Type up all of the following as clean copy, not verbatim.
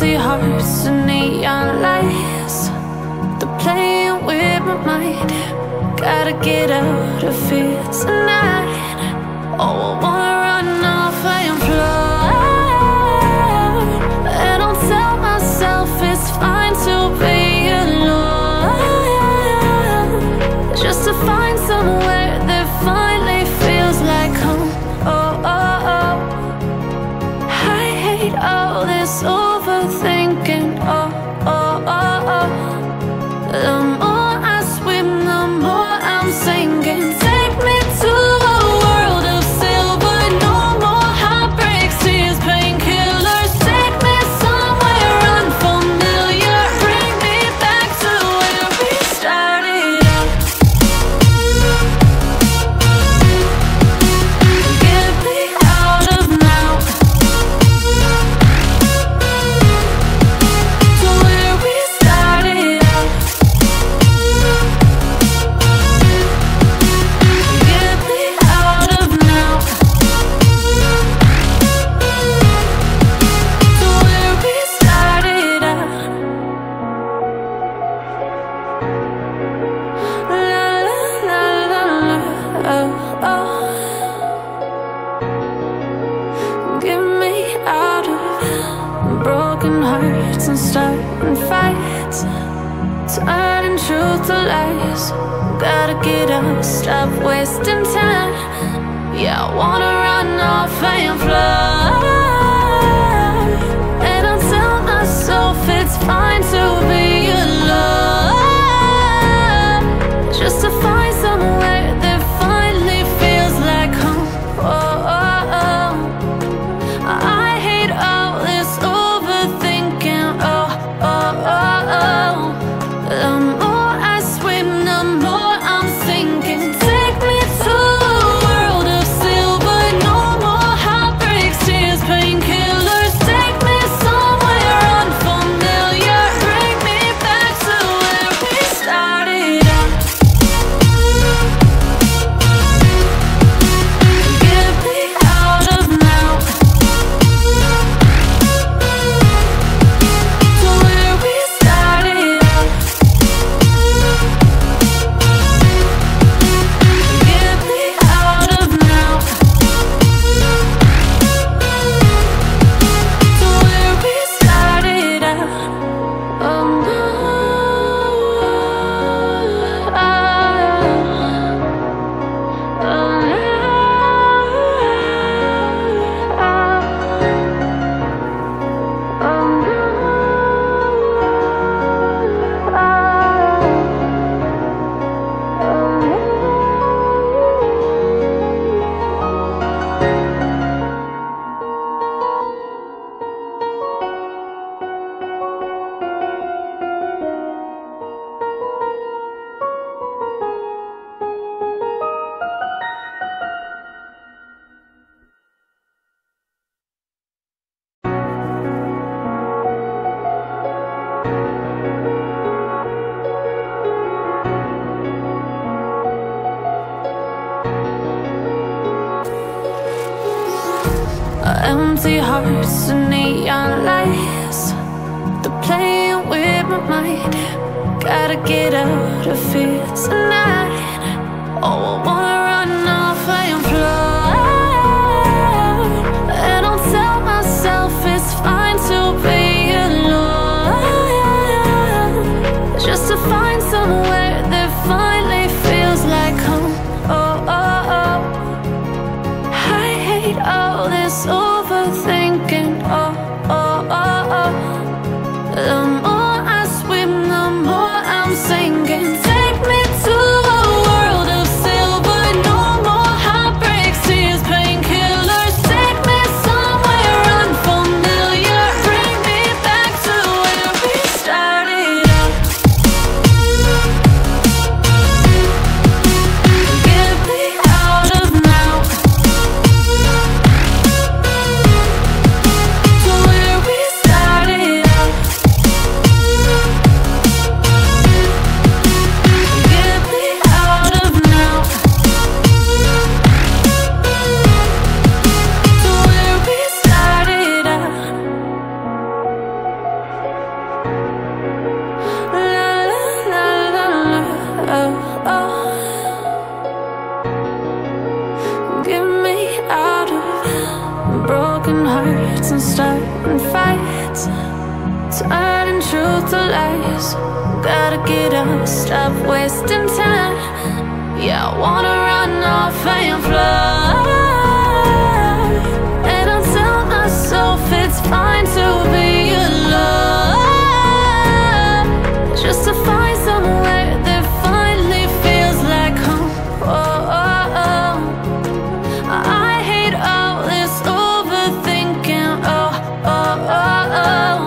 Empty hearts and neon lights, they're playing with my mind. Gotta get out of here tonight. Oh, I wanna run off and fly. And I'll tell myself it's fine to be alone, just to find somewhere that finally feels like home. Oh, oh, oh. I hate all this overthinking. Oh, oh, oh, oh. The more I swim, the more I'm sinking. Take me to a world of silver. No more heartbreaks, tears, painkillers. Take me somewhere unfamiliar. Bring me back to where we started out. Get me out of now, to where we started out. Get me out of now, to where we started out. La la la la la, oh, oh. Get me out of broken hearts and starting fights, turning truth to lies. Gotta get up, stop wasting time. Yeah, I wanna run off and fly. And I'll tell myself it's fine to be alone, just to find somewhere that finally feels like home. Oh, oh, oh. I hate all this overthinking. Oh, oh, oh, oh. The more I swim, the more I'm sinking. Take me to a world of silver. No more heartbreaks, tears, painkillers. Take me somewhere unfamiliar. Bring me back to where we started out. Get me out of now, to where we started out. Get me out of now, to where we started out. Oh no, empty hearts and neon lights, they're playing with my mind. Gotta get out of here tonight. Oh, I wanna run off and fly. And I'll tell myself it's fine to be alone, just to find somewhere that finally feels like home. Oh, oh, oh. I hate all this overthinking. Oh, oh, oh, oh. The more I swim, the more I'm sinking. Take me to a world of silver. Broken hearts and starting fights, turning truth to lies. Gotta get up, stop wasting time. Yeah, I wanna run off and fly. And I'll tell myself it's fine to be alone, just to find somewhere that finally feels like home. Oh, oh, oh. I hate all this overthinking. Oh, oh, oh, oh.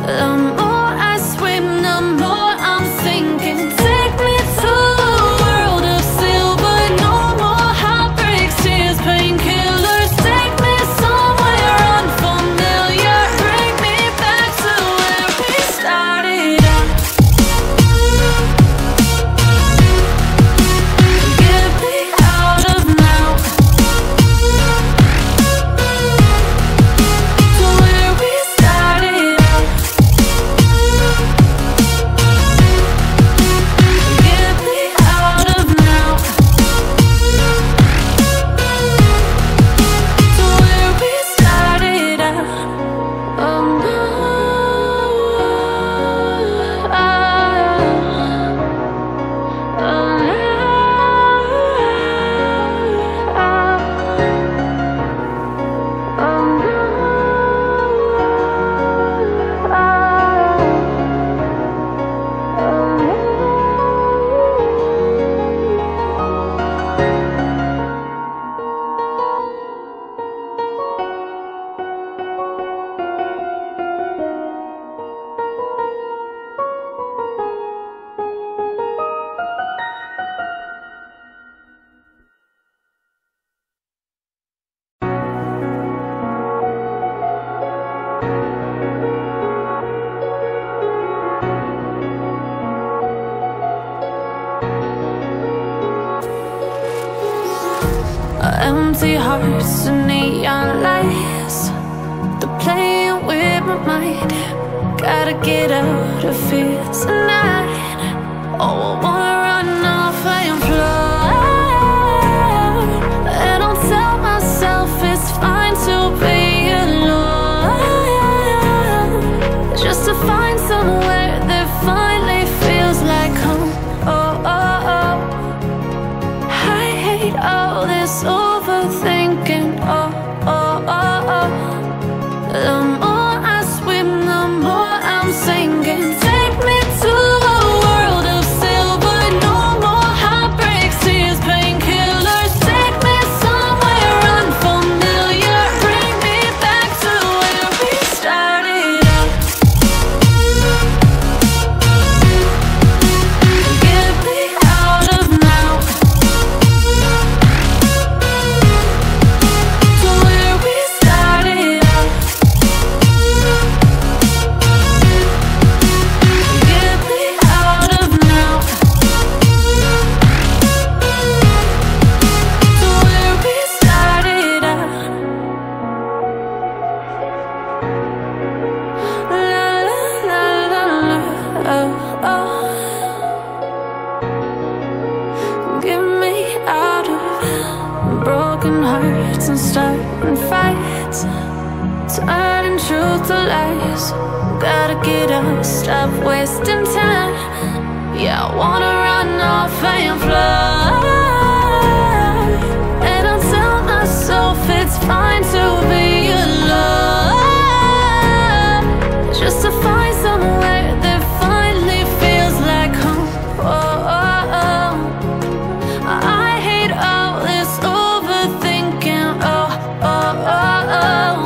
The more I swim, the more I'm sinking. Take me to a world of silver. No more heartbreaks, tears, painkillers. Take me somewhere unfamiliar. Bring me back to where we started out. Get me out of now, to where we started out. Get me out of now, to where we started out. Oh no, empty hearts and neon lights, they're playing with my mind. Gotta get out of here tonight. Oh, I wanna run off and fly. And I'll tell myself it's fine to be alone, just to find somewhere that finally feels like home. Oh, oh, oh. I hate all this overthinking. Oh, oh, oh, oh. The more I swim, the more I'm sinking. Take me to a world of silver. No more heartbreaks, tears, painkillers. Take me somewhere unfamiliar. Bring me back to where we started out. Get me out of now, to where we started out. Get me out of now, to where we started out. La la la la la, oh, oh. Get me out of broken hearts and starting fights, turning truth to lies. Gotta get up, stop wasting time. Yeah, I wanna run off and fly. And I'll tell myself it's fine to be alone, just to find somewhere that finally feels like home. Oh, oh, oh. I hate all this overthinking. Oh, oh, oh, oh.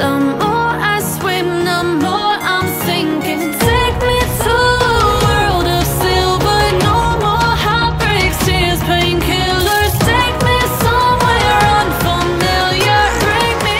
The more I swim, the more I'm sinking. Take me to a world of silver. No more heartbreaks, tears, painkillers. Take me somewhere unfamiliar. Bring me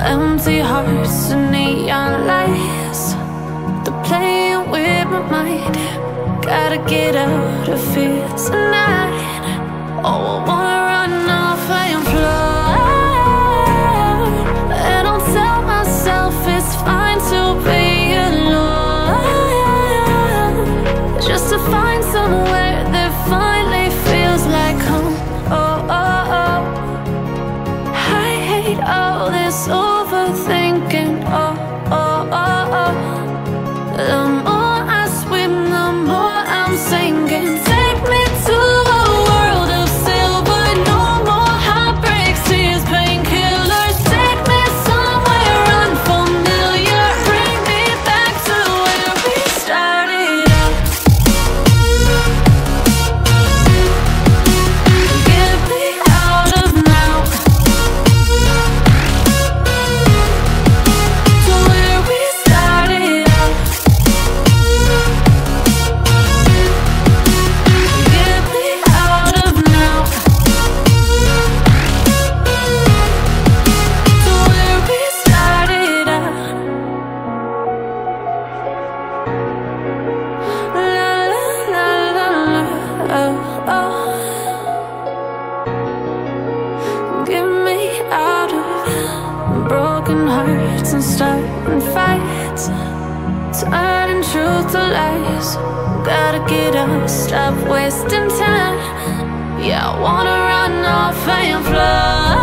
Empty hearts and neon lights, they're playing with my mind. Gotta get out of here tonight. Oh, I wanna run off and fly, and I'll tell myself it's fine to be alone, just to find somewhere that finally feels like home. Oh, oh, oh. I hate all this overthinking. Oh, oh, oh, oh. The more I swim, the more I'm sinking. Take me to a world of silver, no more heartbreaks, tears, painkillers. Take me somewhere unfamiliar, bring me back to where we started out. Get me out of now, to where we started out. Get me out of now, to where we started out. La la la la la, oh, oh. Get me out of broken hearts and starting fights, turning truth to lies. Gotta get up, stop wasting time. Yeah, I wanna run off and fly.